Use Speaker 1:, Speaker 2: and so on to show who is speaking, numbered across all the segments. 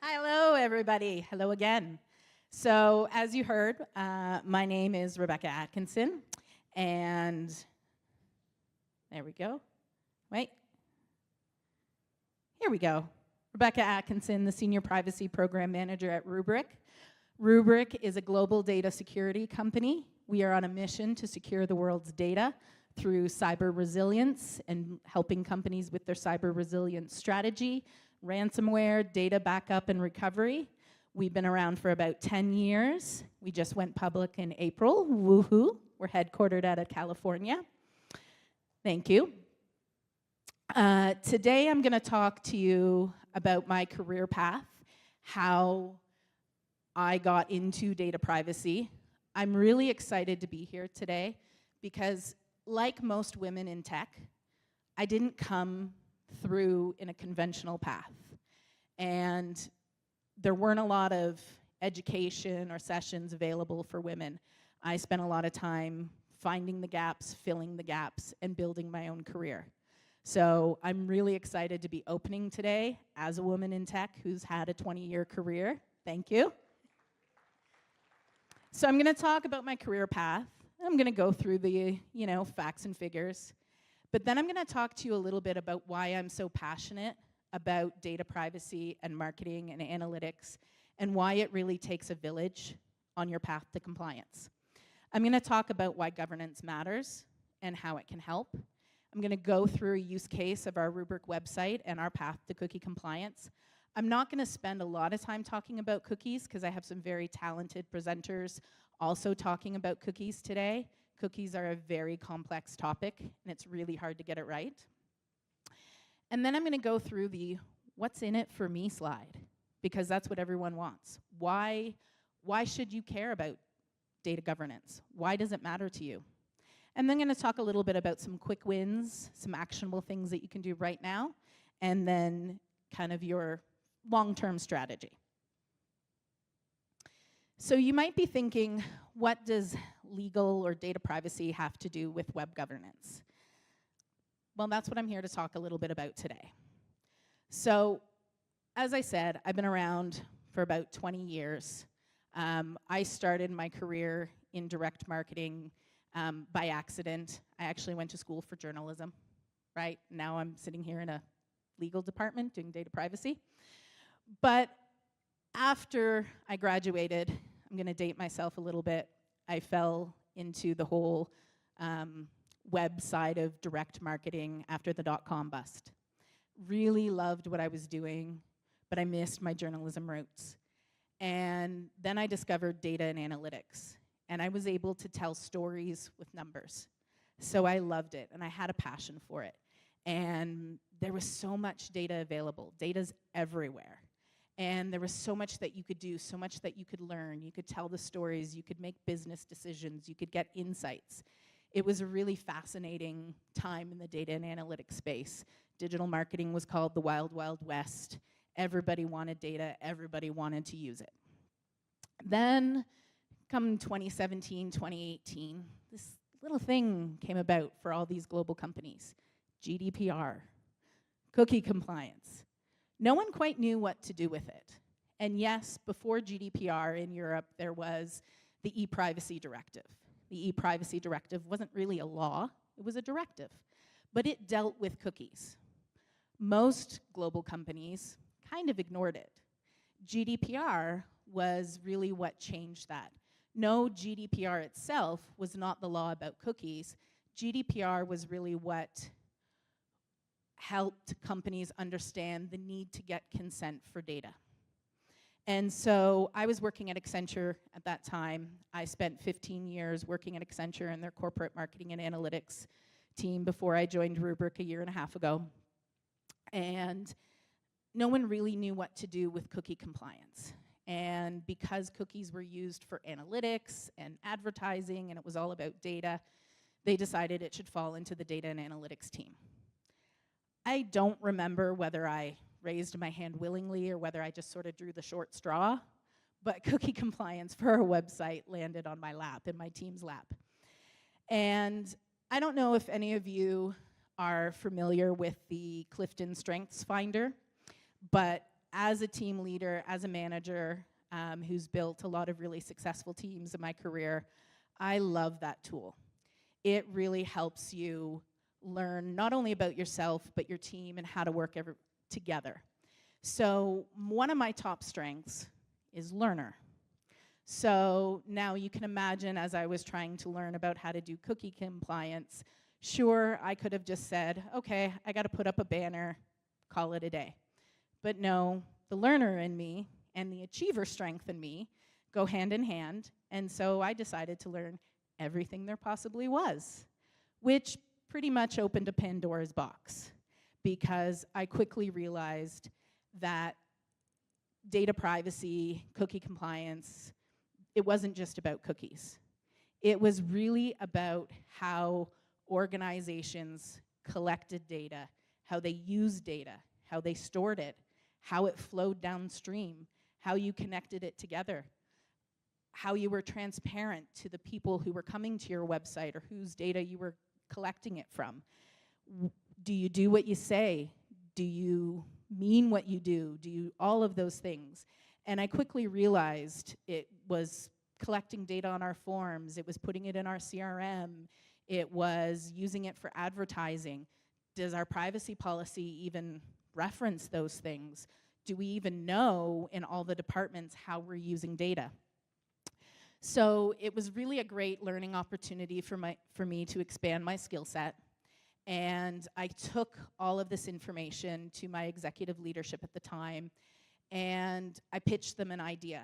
Speaker 1: Hello, everybody. Hello again. So, as you heard, my name is Rebecca Atkinson, and there we go. Wait. Here we go. Rebecca Atkinson, the Senior Privacy Program Manager at Rubrik. Rubrik is a global data security company. We are on a mission to secure the world's data through cyber resilience and helping companies with their cyber resilience strategy, ransomware, data backup and recovery. We've been around for about 10 years. We just went public in April. Woohoo! We're headquartered out of California. Thank you. Today I'm going to talk to you about my career path, how I got into data privacy. I'm really excited to be here today because, like most women in tech, I didn't come through in a conventional path. And there weren't a lot of education or sessions available for women. I spent a lot of time finding the gaps, filling the gaps, and building my own career. So I'm really excited to be opening today as a woman in tech who's had a 20-year career. Thank you. So I'm going to talk about my career path. I'm going to go through the, facts and figures. But then I'm going to talk to you a little bit about why I'm so passionate about data privacy and marketing and analytics and why it really takes a village on your path to compliance. I'm going to talk about why governance matters and how it can help. I'm going to go through a use case of our Rubrik website and our path to cookie compliance. I'm not going to spend a lot of time talking about cookies because I have some very talented presenters also talking about cookies today. Cookies are a very complex topic, and it's really hard to get it right. And then I'm going to go through the what's in it for me slide, because that's what everyone wants. Why should you care about data governance? Why does it matter to you? And then I'm going to talk a little bit about some quick wins, some actionable things that you can do right now, and then kind of your long-term strategy. So you might be thinking, what does legal or data privacy have to do with web governance? Well, that's what I'm here to talk a little bit about today. So, as I said, I've been around for about 20 years. I started my career in direct marketing by accident. I actually went to school for journalism, right? Now I'm sitting here in a legal department doing data privacy. But after I graduated, I'm going to date myself a little bit, I fell into the whole web side of direct marketing after the dot-com bust. Really loved what I was doing, but I missed my journalism roots. And then I discovered data and analytics, and I was able to tell stories with numbers. So I loved it, and I had a passion for it. And there was so much data available. Data's everywhere. And there was so much that you could do, so much that you could learn. You could tell the stories, you could make business decisions, you could get insights. It was a really fascinating time in the data and analytics space. Digital marketing was called the Wild Wild West. Everybody wanted data, everybody wanted to use it. Then, come 2017, 2018, this little thing came about for all these global companies. GDPR, cookie compliance. No one quite knew what to do with it. And yes, before GDPR in Europe, there was the e-privacy directive. The e-privacy directive wasn't really a law, it was a directive. But it dealt with cookies. Most global companies kind of ignored it. GDPR was really what changed that. No, GDPR itself was not the law about cookies. GDPR was really what helped companies understand the need to get consent for data. And so I was working at Accenture at that time. I spent 15 years working at Accenture in their corporate marketing and analytics team before I joined Rubrik a year and a half ago. And no one really knew what to do with cookie compliance. And because cookies were used for analytics and advertising and it was all about data, they decided it should fall into the data and analytics team. I don't remember whether I raised my hand willingly or whether I just sort of drew the short straw, but cookie compliance for our website landed on my lap, in my team's lap. And I don't know if any of you are familiar with the Clifton Strengths Finder, but as a team leader, as a manager who's built a lot of really successful teams in my career, I love that tool. It really helps you learn not only about yourself, but your team and how to work together. So one of my top strengths is learner. So now you can imagine, as I was trying to learn about how to do cookie compliance, sure, I could have just said, okay, I got to put up a banner, call it a day. But no, the learner in me and the achiever strength in me go hand in hand, and so I decided to learn everything there possibly was, which pretty much opened a Pandora's box, because I quickly realized that data privacy, cookie compliance, it wasn't just about cookies. It was really about how organizations collected data, how they used data, how they stored it, how it flowed downstream, how you connected it together, how you were transparent to the people who were coming to your website or whose data you were collecting it from. Do you do what you say? Do you mean what you do? Do you, all of those things? And I quickly realized it was collecting data on our forms, it was putting it in our CRM, it was using it for advertising. Does our privacy policy even reference those things? Do we even know in all the departments how we're using data? So it was really a great learning opportunity for me to expand my skill set. And I took all of this information to my executive leadership at the time, and I pitched them an idea.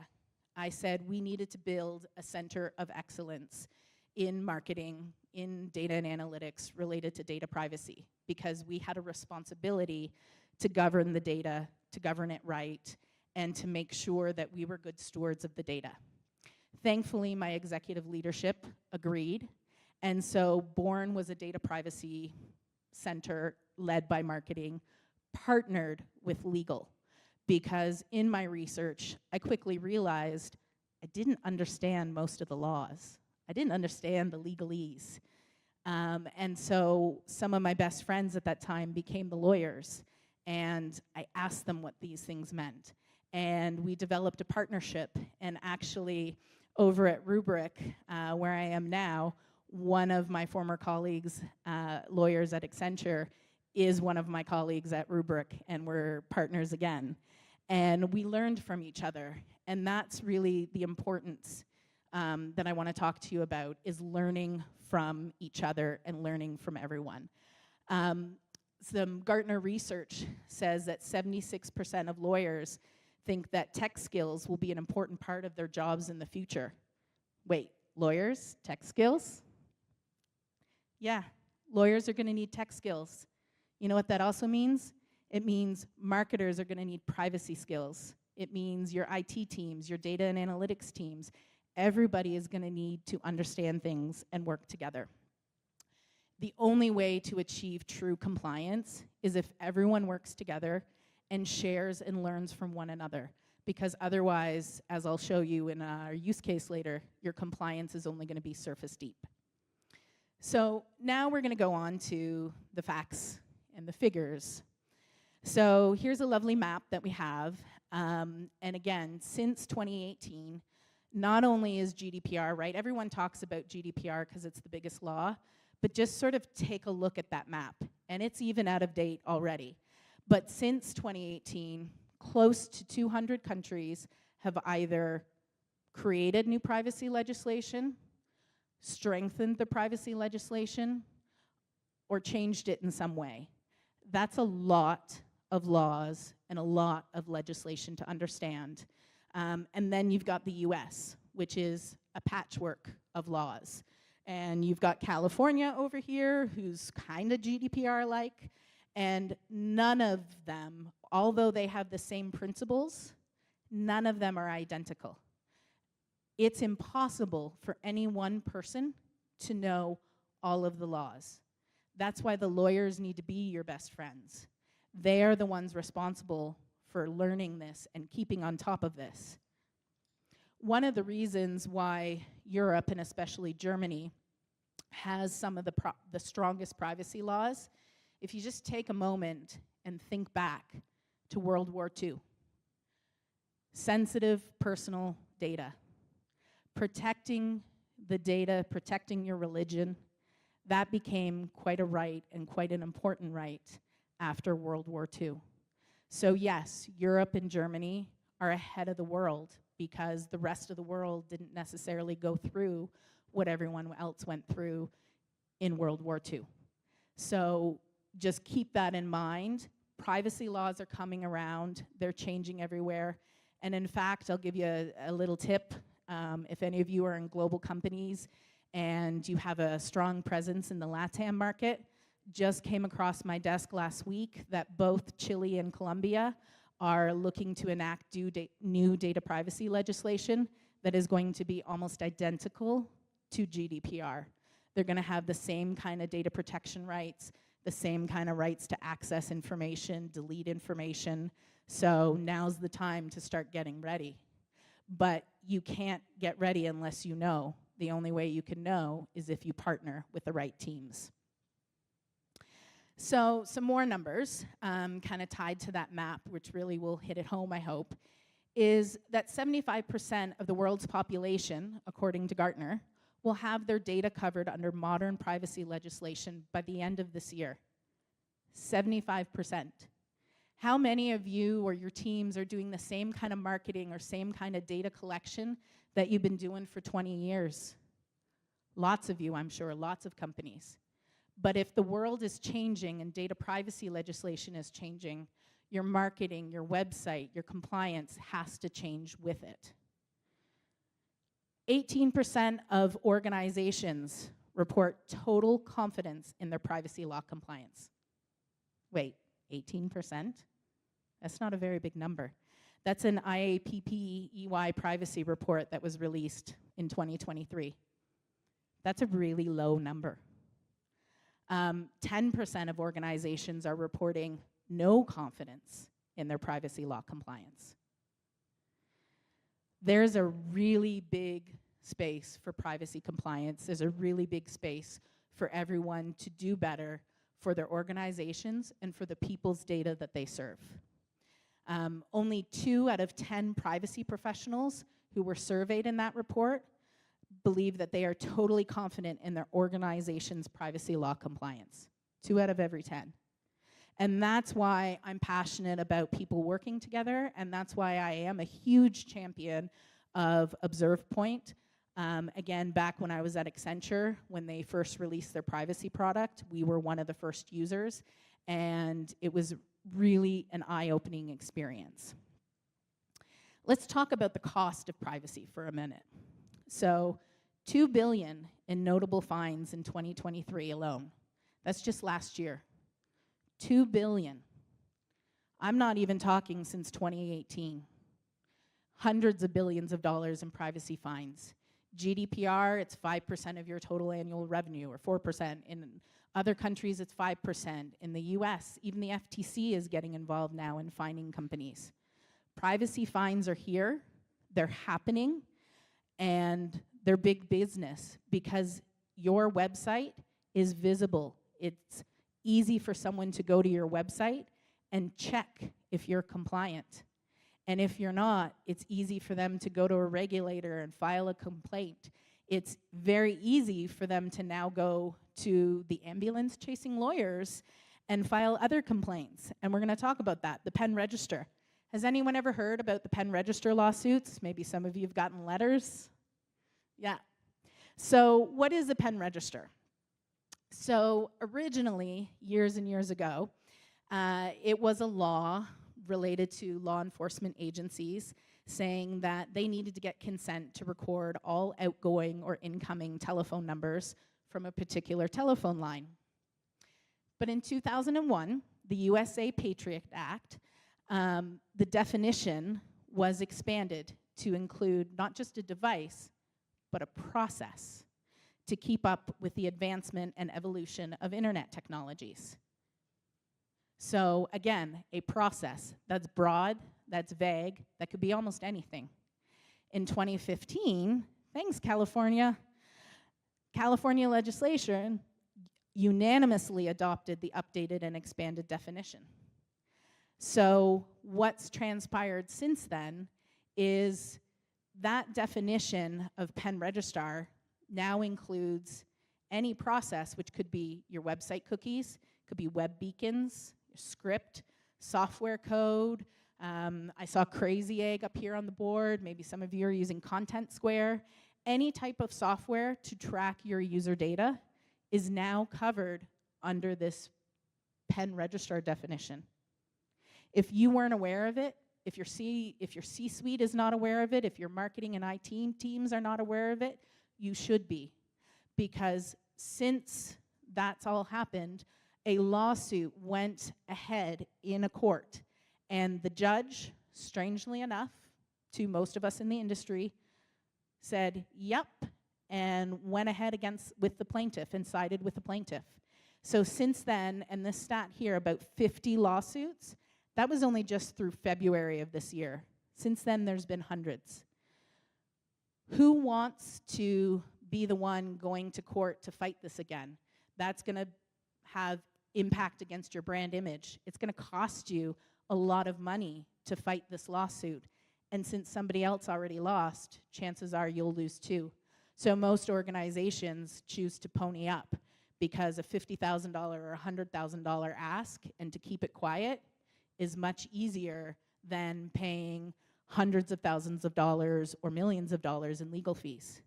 Speaker 1: I said we needed to build a center of excellence in marketing, in data and analytics related to data privacy, because we had a responsibility to govern the data, to govern it right, and to make sure that we were good stewards of the data. Thankfully, my executive leadership agreed, and so Born was a data privacy center led by marketing, partnered with legal, because in my research, I quickly realized I didn't understand most of the laws. I didn't understand the legalese. And so some of my best friends at that time became the lawyers, and I asked them what these things meant. And we developed a partnership, and actually over at Rubrik, where I am now, one of my former colleagues, lawyers at Accenture, is one of my colleagues at Rubrik, and we're partners again. And we learned from each other, and that's really the importance that I want to talk to you about, is learning from each other and learning from everyone. Some Gartner research says that 76% of lawyers think that tech skills will be an important part of their jobs in the future. Wait, lawyers, tech skills? Yeah, lawyers are going to need tech skills. You know what that also means? It means marketers are going to need privacy skills. It means your IT teams, your data and analytics teams, everybody is going to need to understand things and work together. The only way to achieve true compliance is if everyone works together and shares and learns from one another. Because otherwise, as I'll show you in our use case later, your compliance is only going to be surface deep. So now we're going to go on to the facts and the figures. So here's a lovely map that we have. And again, since 2018, not only is GDPR, right? Everyone talks about GDPR because it's the biggest law, but just sort of take a look at that map. And it's even out of date already. But since 2018, close to 200 countries have either created new privacy legislation, strengthened the privacy legislation, or changed it in some way. That's a lot of laws and a lot of legislation to understand. And then you've got the US, which is a patchwork of laws. And you've got California over here, who's kind of GDPR-like, and none of them, although they have the same principles, none of them are identical. It's impossible for any one person to know all of the laws. That's why the lawyers need to be your best friends. They're the ones responsible for learning this and keeping on top of this. One of the reasons why Europe, and especially Germany, has some of the strongest privacy laws, if you just take a moment and think back to World War II, sensitive personal data. Protecting the data, protecting your religion, that became quite a right and quite an important right after World War II. So yes, Europe and Germany are ahead of the world because the rest of the world didn't necessarily go through what everyone else went through in World War II. So just keep that in mind. Privacy laws are coming around. They're changing everywhere. And in fact, I'll give you a little tip. If any of you are in global companies and you have a strong presence in the LATAM market, just came across my desk last week that both Chile and Colombia are looking to enact new data privacy legislation that is going to be almost identical to GDPR. They're going to have the same kind of data protection rights, the same kind of rights to access information, delete information. So now's the time to start getting ready. But you can't get ready unless you know. The only way you can know is if you partner with the right teams. So some more numbers, kind of tied to that map, which really will hit it home, I hope, is that 75% of the world's population, according to Gartner, will have their data covered under modern privacy legislation by the end of this year. 75%. How many of you or your teams are doing the same kind of marketing or same kind of data collection that you've been doing for 20 years? Lots of you, I'm sure, lots of companies. But if the world is changing and data privacy legislation is changing, your marketing, your website, your compliance has to change with it. 18% of organizations report total confidence in their privacy law compliance. Wait, 18%? That's not a very big number. That's an IAPP-EY privacy report that was released in 2023. That's a really low number. 10% of organizations are reporting no confidence in their privacy law compliance. There's a really big space for privacy compliance. There's a really big space for everyone to do better for their organizations and for the people's data that they serve. Only 2 out of 10 privacy professionals who were surveyed in that report believe that they are totally confident in their organization's privacy law compliance. 2 out of every 10. And that's why I'm passionate about people working together, and that's why I am a huge champion of Observe Point. Again, back when I was at Accenture, when they first released their privacy product, we were one of the first users, and it was really an eye-opening experience. Let's talk about the cost of privacy for a minute. So, $2 billion in notable fines in 2023 alone. That's just last year. $2 billion. I'm not even talking since 2018. Hundreds of billions of dollars in privacy fines. GDPR, it's 5% of your total annual revenue, or 4%. In other countries, it's 5%. In the US, even the FTC is getting involved now in fining companies. Privacy fines are here, they're happening, and they're big business because your website is visible. It's easy for someone to go to your website and check if you're compliant. And if you're not, it's easy for them to go to a regulator and file a complaint. It's very easy for them to now go to the ambulance chasing lawyers and file other complaints. And we're going to talk about that, the pen register. Has anyone ever heard about the pen register lawsuits? Maybe some of you have gotten letters. Yeah. So what is a pen register? So originally, years and years ago, it was a law related to law enforcement agencies saying that they needed to get consent to record all outgoing or incoming telephone numbers from a particular telephone line. But in 2001, the USA Patriot Act, the definition was expanded to include not just a device, but a process to keep up with the advancement and evolution of internet technologies. So again, a process that's broad, that's vague, that could be almost anything. In 2015, thanks California legislation unanimously adopted the updated and expanded definition. So what's transpired since then is that definition of pen registrar now includes any process, which could be your website cookies, could be web beacons, your script, software code. I saw Crazy Egg up here on the board. Maybe some of you are using Content Square. Any type of software to track your user data is now covered under this pen registrar definition. If you weren't aware of it, if your C-suite is not aware of it, if your marketing and IT teams are not aware of it, you should be. Because since that's all happened, a lawsuit went ahead in a court. And the judge, strangely enough, to most of us in the industry, said, yep, and went ahead with the plaintiff and sided with the plaintiff. So since then, and this stat here, about 50 lawsuits, that was only just through February of this year. Since then, there's been hundreds. Who wants to be the one going to court to fight this again? That's going to have impact against your brand image. It's going to cost you a lot of money to fight this lawsuit. And since somebody else already lost, chances are you'll lose too. So most organizations choose to pony up because a $50,000 or $100,000 ask and to keep it quiet is much easier than paying hundreds of thousands of dollars or millions of dollars in legal fees.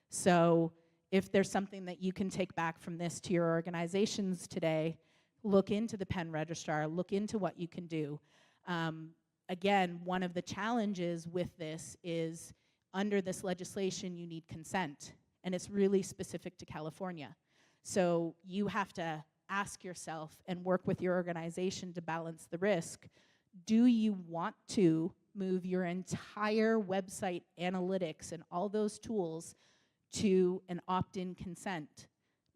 Speaker 1: So if there's something that you can take back from this to your organizations today, look into the pen registrar, look into what you can do. Again, one of the challenges with this is under this legislation, you need consent, and it's really specific to California. So you have to ask yourself and work with your organization to balance the risk. Do you want to move your entire website analytics and all those tools to an opt-in consent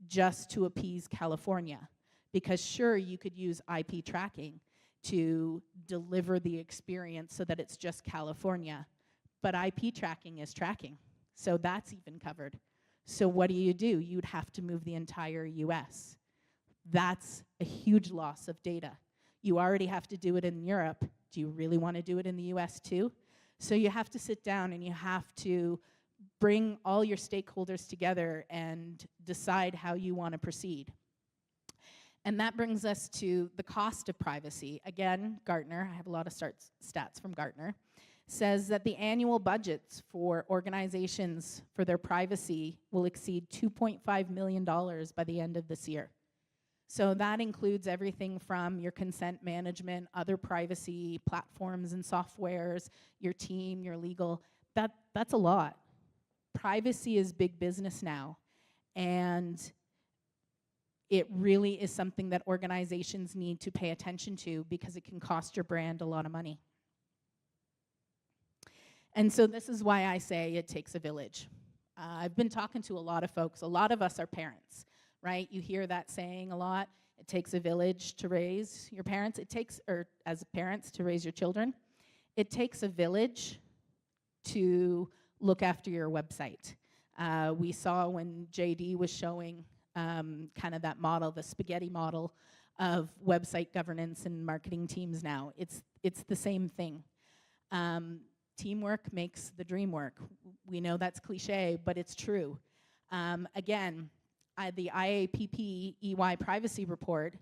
Speaker 1: just to appease California? Because sure, you could use IP tracking to deliver the experience so that it's just California, but IP tracking is tracking, so that's even covered. So what do? You'd have to move the entire US. That's a huge loss of data. You already have to do it in Europe. Do you really want to do it in the US too? So you have to sit down and you have to bring all your stakeholders together and decide how you want to proceed. And that brings us to the cost of privacy. Again, Gartner, I have a lot of stats from Gartner, says that the annual budgets for organizations for their privacy will exceed $2.5 million by the end of this year. So that includes everything from your consent management, other privacy platforms and softwares, your team, your legal. That's a lot. Privacy is big business now, and it really is something that organizations need to pay attention to because it can cost your brand a lot of money. And so this is why I say it takes a village. I've been talking to a lot of folks. A lot of us are parents, right? You hear that saying a lot. It takes a village to raise your parents. Or as parents, to raise your children. It takes a village to look after your website. We saw when JD was showing kind of that model, the spaghetti model of website governance and marketing teams now. It's the same thing. Teamwork makes the dream work. We know that's cliche, but it's true. Again, the IAPP EY privacy report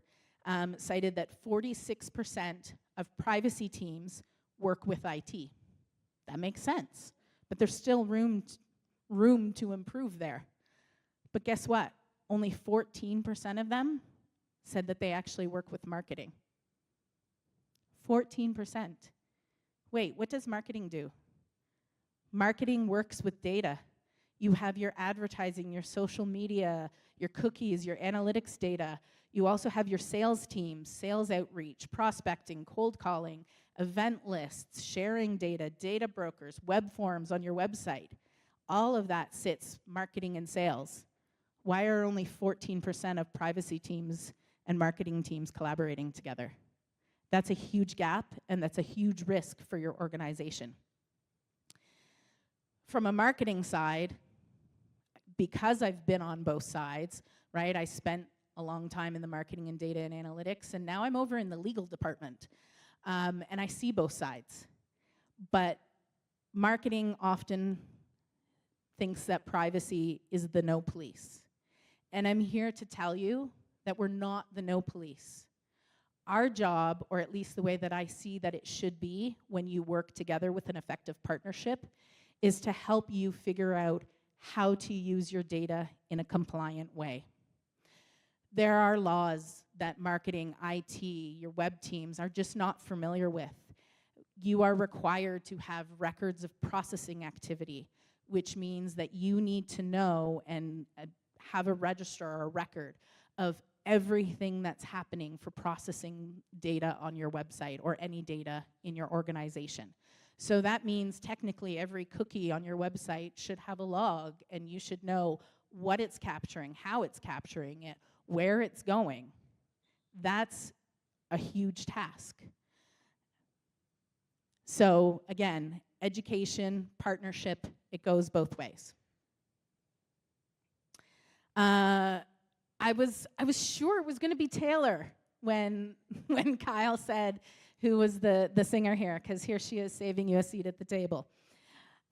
Speaker 1: cited that 46% of privacy teams work with IT. That makes sense, but there's still room to improve there. But guess what? Only 14% of them said that they actually work with marketing. 14%. Wait, what does marketing do? Marketing works with data. You have your advertising, your social media, your cookies, your analytics data. You also have your sales teams, sales outreach, prospecting, cold calling, event lists, sharing data, data brokers, web forms on your website. All of that sits marketing and sales. Why are only 14% of privacy teams and marketing teams collaborating together? That's a huge gap, and that's a huge risk for your organization. From a marketing side, because I've been on both sides, right? I spent a long time in the marketing and data and analytics, and now I'm over in the legal department, and I see both sides. But marketing often thinks that privacy is the no police. And I'm here to tell you that we're not the no police. Our job, or at least the way that I see that it should be when you work together with an effective partnership, is to help you figure out how to use your data in a compliant way. There are laws that marketing, IT, your web teams are just not familiar with. You are required to have records of processing activity, which means that you need to know and have a register or a record of everything that's happening for processing data on your website or any data in your organization. So that means technically every cookie on your website should have a log, and you should know what it's capturing, how it's capturing it, where it's going. That's a huge task. So again, education, partnership, it goes both ways. I was sure it was going to be Taylor when Kyle said who was the singer here, because here she is saving you a seat at the table.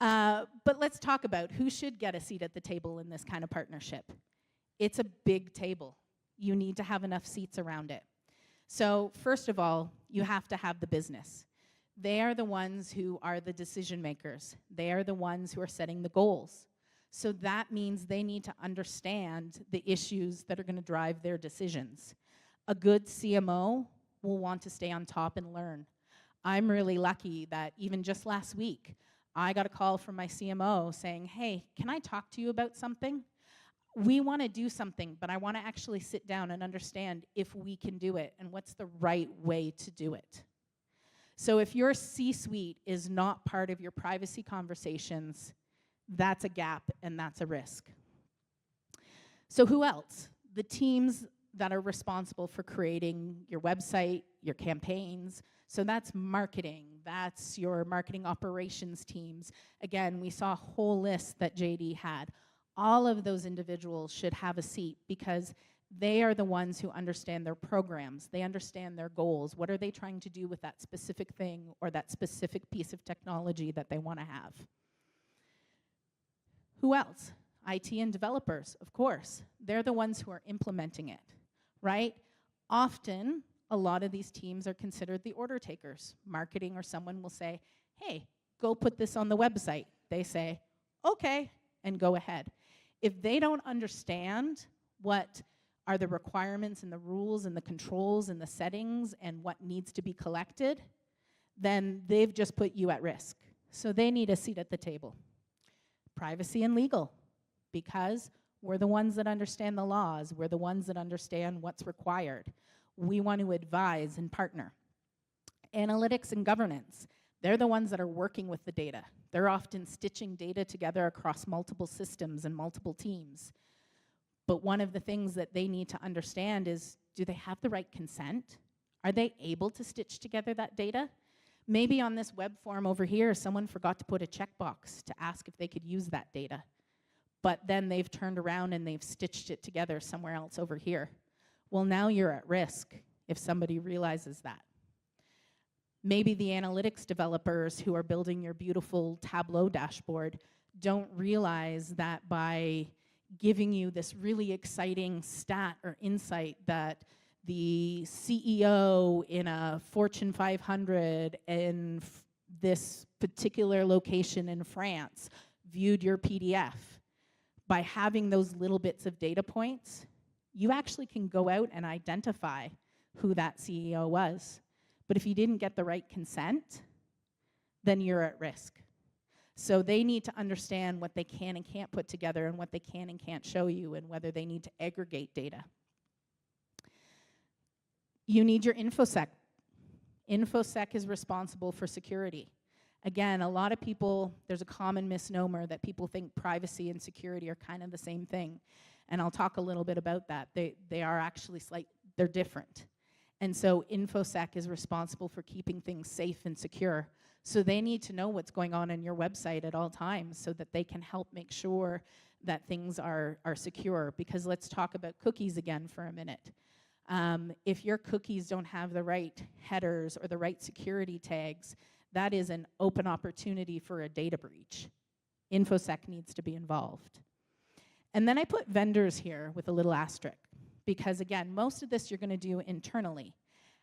Speaker 1: But let's talk about who should get a seat at the table in this kind of partnership. It's a big table. You need to have enough seats around it. So first of all, you have to have the business. They are the ones who are the decision makers. They are the ones who are setting the goals. So that means they need to understand the issues that are going to drive their decisions. A good CMO will want to stay on top and learn. I'm really lucky that even just last week, I got a call from my CMO saying, hey, can I talk to you about something? We want to do something, but I want to actually sit down and understand if we can do it and what's the right way to do it. So if your C-suite is not part of your privacy conversations, that's a gap and that's a risk. So who else? The teams that are responsible for creating your website, your campaigns. So that's marketing, that's your marketing operations teams. Again, we saw a whole list that JD had. All of those individuals should have a seat because they are the ones who understand their programs. They understand their goals. What are they trying to do with that specific thing or that specific piece of technology that they want to have? Who else? IT and developers, of course. They're the ones who are implementing it, right? Often, a lot of these teams are considered the order takers. Marketing or someone will say, hey, go put this on the website. They say, okay, and go ahead. If they don't understand what are the requirements and the rules and the controls and the settings and what needs to be collected, then they've just put you at risk. So they need a seat at the table. Privacy and legal, because we're the ones that understand the laws. We're the ones that understand what's required. We want to advise and partner. Analytics and governance, they're the ones that are working with the data. They're often stitching data together across multiple systems and multiple teams. But one of the things that they need to understand is, do they have the right consent? Are they able to stitch together that data? Maybe on this web form over here, someone forgot to put a checkbox to ask if they could use that data. But then they've turned around and they've stitched it together somewhere else over here. Well, now you're at risk if somebody realizes that. Maybe the analytics developers who are building your beautiful Tableau dashboard don't realize that by giving you this really exciting stat or insight that the CEO in a Fortune 500 in this particular location in France viewed your PDF. By having those little bits of data points, you actually can go out and identify who that CEO was. But if you didn't get the right consent, then you're at risk. So they need to understand what they can and can't put together and what they can and can't show you and whether they need to aggregate data. You need your InfoSec. InfoSec is responsible for security. Again, a lot of people, there's a common misnomer that people think privacy and security are kind of the same thing. And I'll talk a little bit about that. They are actually they're different. And so InfoSec is responsible for keeping things safe and secure. So they need to know what's going on your website at all times so that they can help make sure that things are secure. Because let's talk about cookies again for a minute. If your cookies don't have the right headers or the right security tags, that is an open opportunity for a data breach. InfoSec needs to be involved. And then I put vendors here with a little asterisk, because again, most of this you're going to do internally.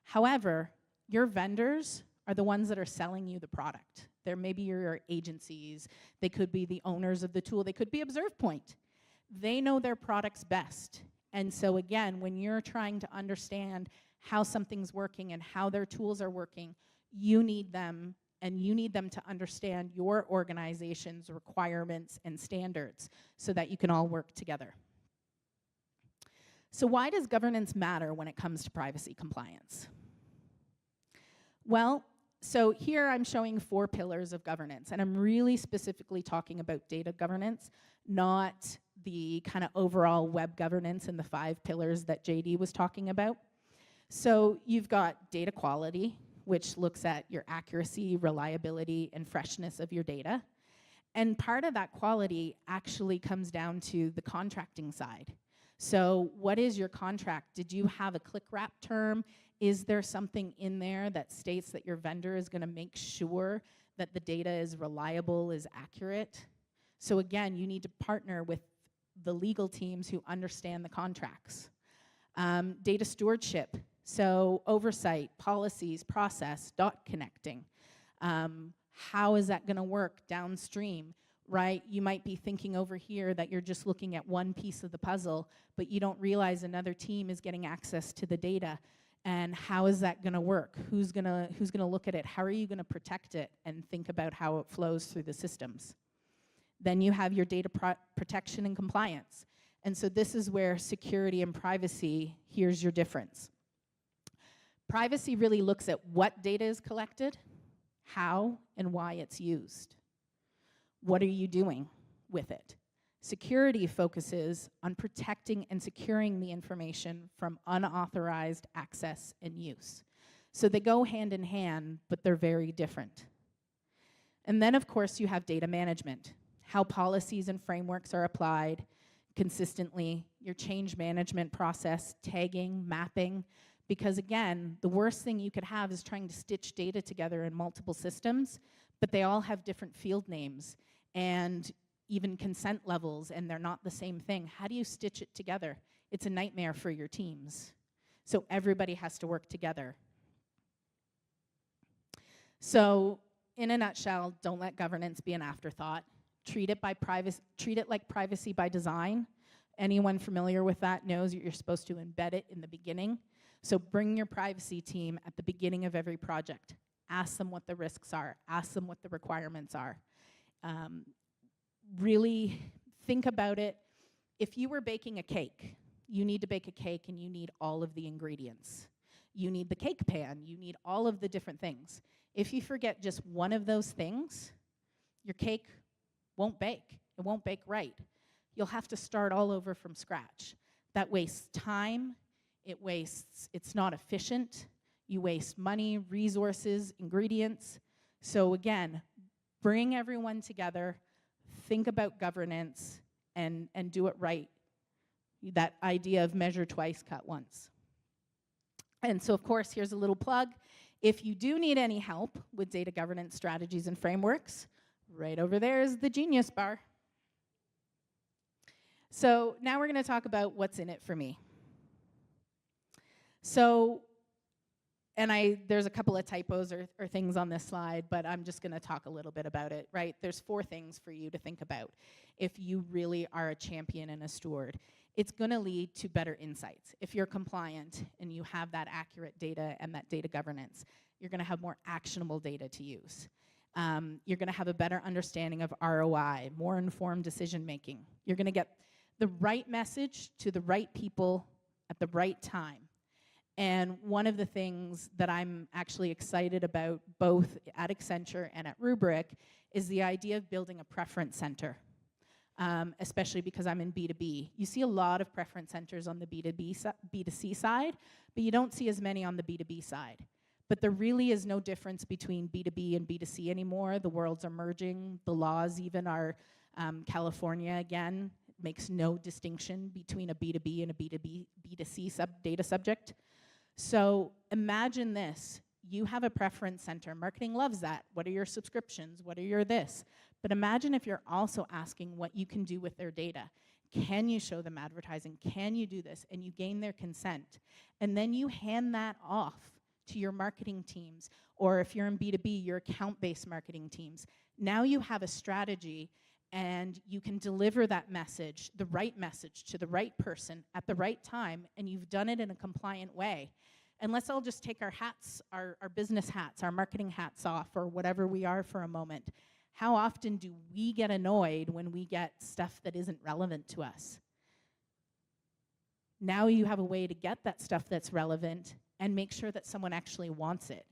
Speaker 1: However, your vendors are the ones that are selling you the product. They're maybe your agencies, they could be the owners of the tool, they could be ObservePoint. They know their products best. And so again, when you're trying to understand how something's working and how their tools are working, you need them, and you need them to understand your organization's requirements and standards so that you can all work together. So why does governance matter when it comes to privacy compliance? Well, so here I'm showing 4 pillars of governance, and I'm really specifically talking about data governance, not the kind of overall web governance and the 5 pillars that JD was talking about. So you've got data quality, which looks at your accuracy, reliability, and freshness of your data. And part of that quality actually comes down to the contracting side. So what is your contract? Did you have a click wrap term? Is there something in there that states that your vendor is going to make sure that the data is reliable, is accurate? So again, you need to partner with the legal teams who understand the contracts. Data stewardship, so oversight, policies, process, dot connecting. How is that going to work downstream, right? You might be thinking over here that you're just looking at one piece of the puzzle, but you don't realize another team is getting access to the data. And how is that going to work? Who's going to look at it? How are you going to protect it and think about how it flows through the systems? Then you have your data protection and compliance. And so this is where security and privacy, here's your difference. Privacy really looks at what data is collected, how and why it's used. What are you doing with it? Security focuses on protecting and securing the information from unauthorized access and use. So they go hand in hand, but they're very different. And then, of course, you have data management, how policies and frameworks are applied consistently, your change management process, tagging, mapping, because again, the worst thing you could have is trying to stitch data together in multiple systems, but they all have different field names and even consent levels, and they're not the same thing. How do you stitch it together? It's a nightmare for your teams. So everybody has to work together. So in a nutshell, don't let governance be an afterthought. Treat it like privacy by design. Anyone familiar with that knows that you're supposed to embed it in the beginning. So bring your privacy team at the beginning of every project. Ask them what the risks are. Ask them what the requirements are. Really think about it. If you were baking a cake, you need to bake a cake and you need all of the ingredients. You need the cake pan. You need all of the different things. If you forget just one of those things, your cake won't bake. It won't bake right. You'll have to start all over from scratch. That wastes time. It's not efficient. You waste money, resources, ingredients. So again, bring everyone together, think about governance, and do it right. That idea of measure twice, cut once. And so, of course, here's a little plug. If you do need any help with data governance strategies and frameworks, right over there is the Genius bar. So now we're going to talk about what's in it for me. So, and there's a couple of typos or things on this slide, but I'm just going to talk a little bit about it, right? There's 4 things for you to think about if you really are a champion and a steward. It's going to lead to better insights. If you're compliant and you have that accurate data and that data governance, you're going to have more actionable data to use. You're going to have a better understanding of ROI, more informed decision making. You're going to get the right message to the right people at the right time. And one of the things that I'm actually excited about both at Accenture and at Rubrik is the idea of building a preference center, especially because I'm in B2B. You see a lot of preference centers on the B2C side, but you don't see as many on the B2B side. But there really is no difference between B2B and B2C anymore. The worlds are merging. The laws even are, California again, makes no distinction between a B2B and a B2C data subject. So imagine this. you have a preference center. Marketing loves that. What are your subscriptions? What are your this? But imagine if you're also asking what you can do with their data. Can you show them advertising? Can you do this? And you gain their consent. And then you hand that off to your marketing teams, or if you're in B2B, your account-based marketing teams. Now you have a strategy, and you can deliver that message, the right message, to the right person at the right time, and you've done it in a compliant way. And let's all just take our hats, our business hats, our marketing hats off, or whatever we are for a moment. How often do we get annoyed when we get stuff that isn't relevant to us? Now you have a way to get that stuff that's relevant and make sure that someone actually wants it.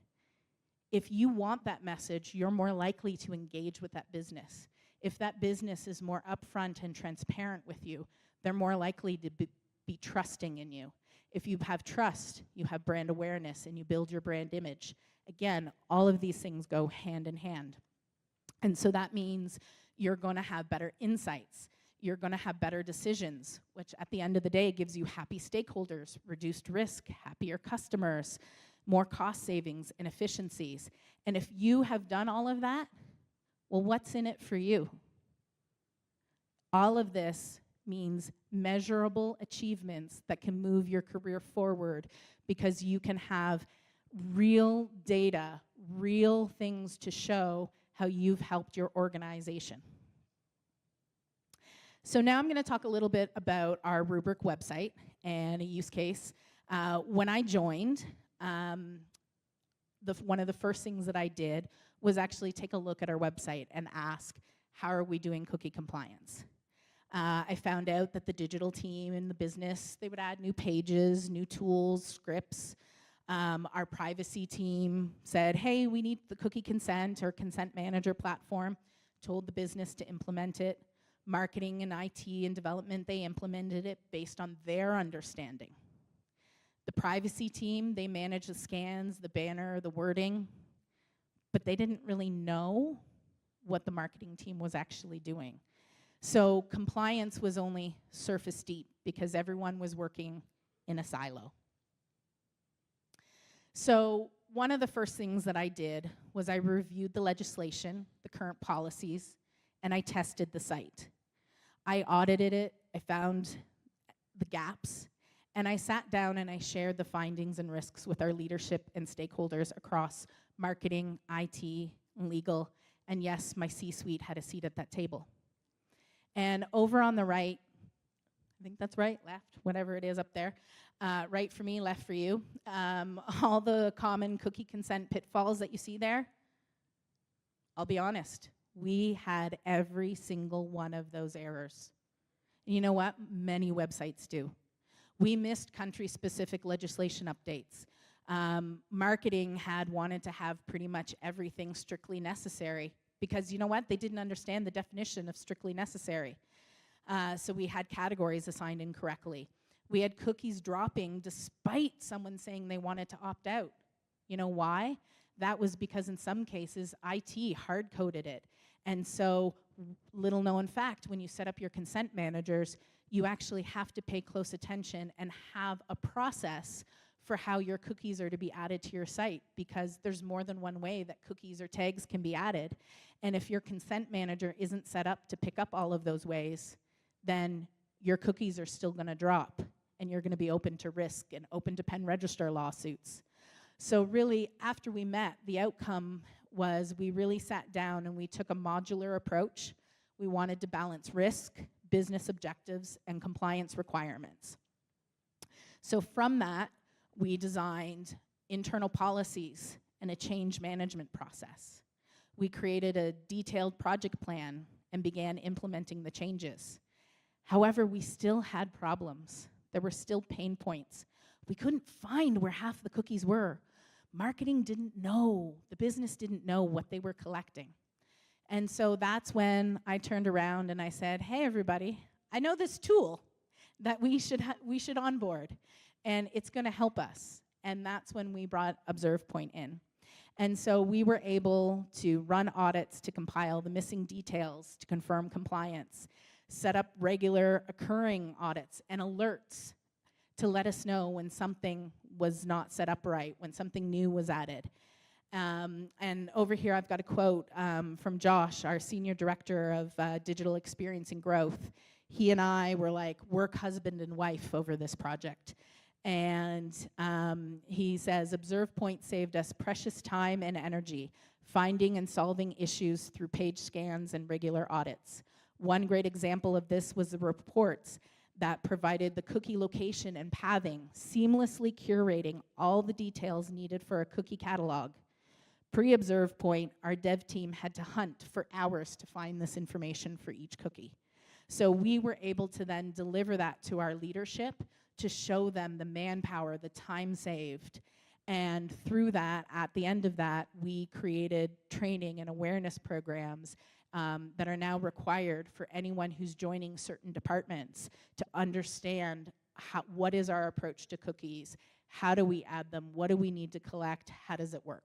Speaker 1: If you want that message, you're more likely to engage with that business. If that business is more upfront and transparent with you, they're more likely to be trusting in you. If you have trust, you have brand awareness, and you build your brand image. Again, all of these things go hand in hand. And so that means you're going to have better insights. You're going to have better decisions, which at the end of the day gives you happy stakeholders, reduced risk, happier customers, more cost savings and efficiencies. And if you have done all of that, well, what's in it for you? All of this means measurable achievements that can move your career forward, because you can have real data, real things to show how you've helped your organization. So now I'm going to talk a little bit about our rubric website and a use case. When I joined, one of the first things that I did was actually take a look at our website and ask, how are we doing cookie compliance? I found out that the digital team in the business, they would add new pages, new tools, scripts. Our privacy team said, hey, we need the cookie consent or consent manager platform, told the business to implement it. Marketing and IT and development, they implemented it based on their understanding. The privacy team, they managed the scans, the banner, the wording, but they didn't really know what the marketing team was actually doing. So compliance was only surface deep because everyone was working in a silo. So one of the first things that I did was I reviewed the legislation, the current policies, and I tested the site. I audited it, I found the gaps, and I sat down and I shared the findings and risks with our leadership and stakeholders across marketing, IT, legal, and yes, my C-suite had a seat at that table. And over on the right, I think that's right, left, whatever it is up there, right for me, left for you, all the common cookie consent pitfalls that you see there, I'll be honest, we had every single one of those errors. And you know what? Many websites do. We missed country-specific legislation updates. Marketing had wanted to have pretty much everything strictly necessary because, you know what? They didn't understand the definition of strictly necessary. So we had categories assigned incorrectly. We had cookies dropping despite someone saying they wanted to opt out. You know why? That was because in some cases, IT hard-coded it. And so, little known fact, when you set up your consent managers, you actually have to pay close attention and have a process for how your cookies are to be added to your site, because there's more than one way that cookies or tags can be added. And if your consent manager isn't set up to pick up all of those ways, then your cookies are still going to drop, and you're going to be open to risk and open to pen register lawsuits. So really, after we met, the outcome was we really sat down and we took a modular approach. We wanted to balance risk, business objectives, and compliance requirements. So from that, we designed internal policies and a change management process. We created a detailed project plan and began implementing the changes. However, we still had problems. There were still pain points. We couldn't find where half the cookies were. Marketing didn't know, the business didn't know what they were collecting. And so that's when I turned around and I said, hey everybody, I know this tool that we should onboard, and it's gonna help us. And that's when we brought ObservePoint in. And so we were able to run audits to compile the missing details, to confirm compliance, set up regular occurring audits and alerts to let us know when something was not set up right, when something new was added. And over here I've got a quote from Josh, our Senior Director of Digital Experience and Growth. He and I were like work husband and wife over this project. And he says, Observe Point saved us precious time and energy, finding and solving issues through page scans and regular audits. One great example of this was the reports that provided the cookie location and pathing, seamlessly curating all the details needed for a cookie catalog. Pre-Observe Point, our dev team had to hunt for hours to find this information for each cookie. So we were able to then deliver that to our leadership to show them the manpower, the time saved. And through that, at the end of that, we created training and awareness programs that are now required for anyone who's joining certain departments to understand what is our approach to cookies, how do we add them, what do we need to collect, how does it work?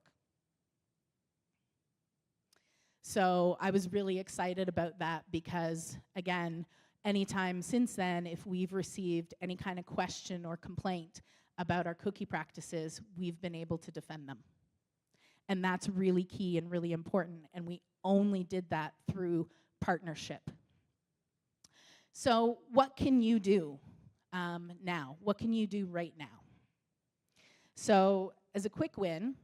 Speaker 1: So I was really excited about that because, again, anytime since then, if we've received any kind of question or complaint about our cookie practices, we've been able to defend them. And that's really key and really important, and we only did that through partnership. So what can you do now? What can you do right now? So as a quick win,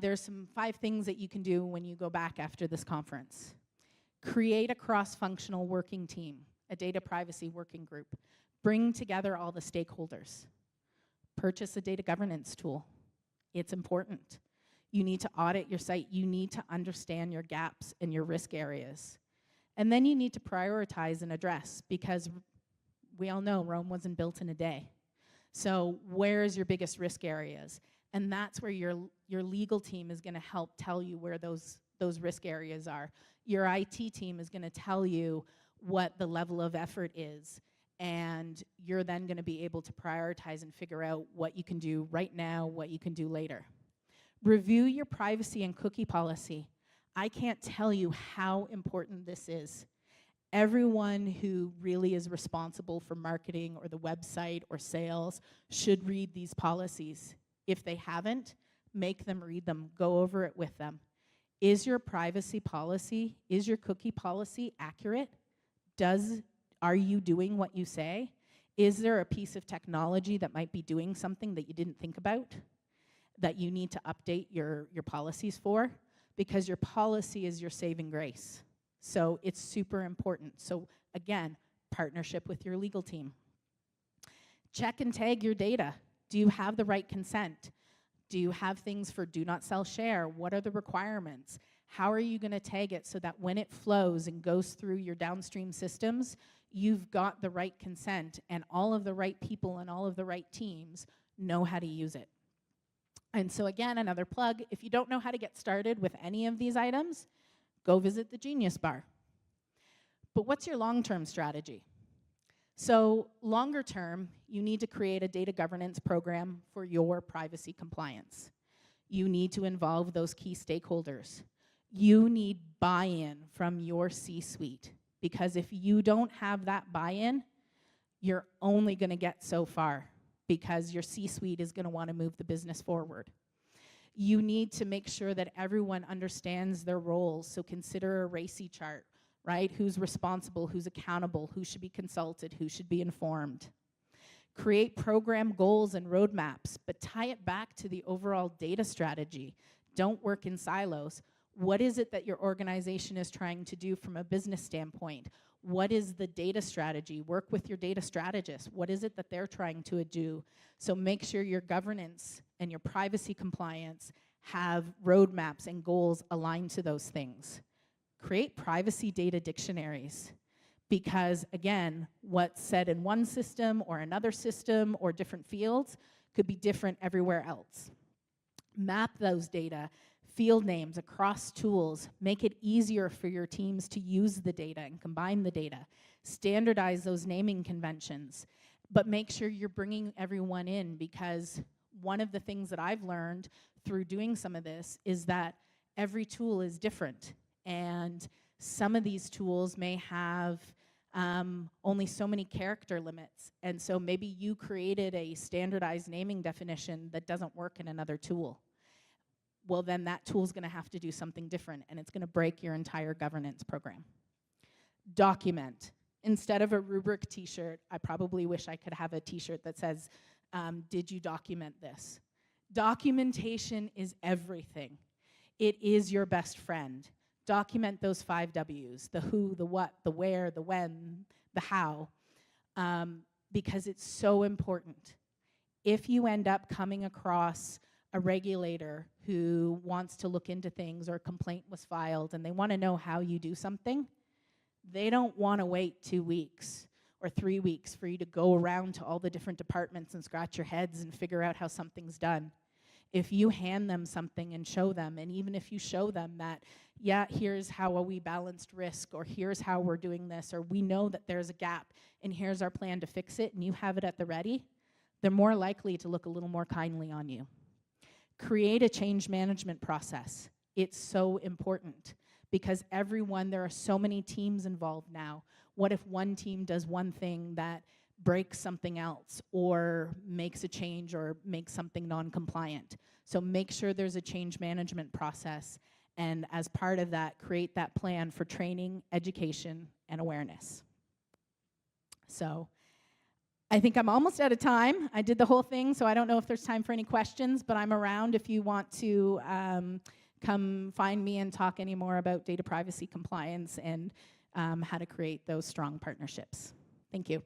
Speaker 1: there's some 5 things that you can do when you go back after this conference. Create a cross-functional working team, a data privacy working group. Bring together all the stakeholders. Purchase a data governance tool. It's important. You need to audit your site. You need to understand your gaps and your risk areas. And then you need to prioritize and address, because we all know Rome wasn't built in a day. So where is your biggest risk areas? And that's where your legal team is going to help tell you where those risk areas are. Your IT team is going to tell you what the level of effort is, and you're then going to be able to prioritize and figure out what you can do right now, what you can do later. Review your privacy and cookie policy. I can't tell you how important this is. Everyone who really is responsible for marketing or the website or sales should read these policies. If they haven't, make them read them. Go over it with them. Is your privacy policy, is your cookie policy accurate? Are you doing what you say? Is there a piece of technology that might be doing something that you didn't think about, that you need to update your policies for? Because your policy is your saving grace. So it's super important. So again, partnership with your legal team. Check and tag your data. Do you have the right consent? Do you have things for do not sell share? What are the requirements? How are you going to tag it so that when it flows and goes through your downstream systems, you've got the right consent and all of the right people and all of the right teams know how to use it? And so again, another plug, if you don't know how to get started with any of these items, go visit the Genius Bar. But what's your long-term strategy? So longer term, you need to create a data governance program for your privacy compliance. You need to involve those key stakeholders. You need buy-in from your C-suite, because if you don't have that buy-in, you're only going to get so far, because your C-suite is going to want to move the business forward. You need to make sure that everyone understands their roles, so consider a RACI chart, right? Who's responsible, who's accountable, who should be consulted, who should be informed. Create program goals and roadmaps, but tie it back to the overall data strategy. Don't work in silos. What is it that your organization is trying to do from a business standpoint? What is the data strategy? Work with your data strategist. What is it that they're trying to do? So make sure your governance and your privacy compliance have roadmaps and goals aligned to those things. Create privacy data dictionaries, because again, what's said in one system or another system or different fields could be different everywhere else. Map those data, field names across tools. Make it easier for your teams to use the data and combine the data. Standardize those naming conventions, but make sure you're bringing everyone in, because one of the things that I've learned through doing some of this is that every tool is different, and some of these tools may have only so many character limits. And so maybe you created a standardized naming definition that doesn't work in another tool. Well, then that tool's going to have to do something different, and it's going to break your entire governance program. Document. Instead of a rubric t-shirt, I probably wish I could have a t-shirt that says, did you document this? Documentation is everything. It is your best friend. Document those 5 W's, the who, the what, the where, the when, the how, because it's so important. If you end up coming across a regulator who wants to look into things, or a complaint was filed and they want to know how you do something, they don't want to wait 2 weeks or 3 weeks for you to go around to all the different departments and scratch your heads and figure out how something's done. If you hand them something and show them, and even if you show them that, yeah, here's how we balanced risk, or here's how we're doing this, or we know that there's a gap and here's our plan to fix it, and you have it at the ready, they're more likely to look a little more kindly on you. Create a change management process. It's so important, because there are so many teams involved now. What if one team does one thing that breaks something else, or makes a change, or makes something non-compliant? So make sure there's a change management process, and as part of that, create that plan for training, education, and awareness. So I think I'm almost out of time. I did the whole thing, so I don't know if there's time for any questions, but I'm around if you want to come find me and talk any more about data privacy compliance and how to create those strong partnerships. Thank you.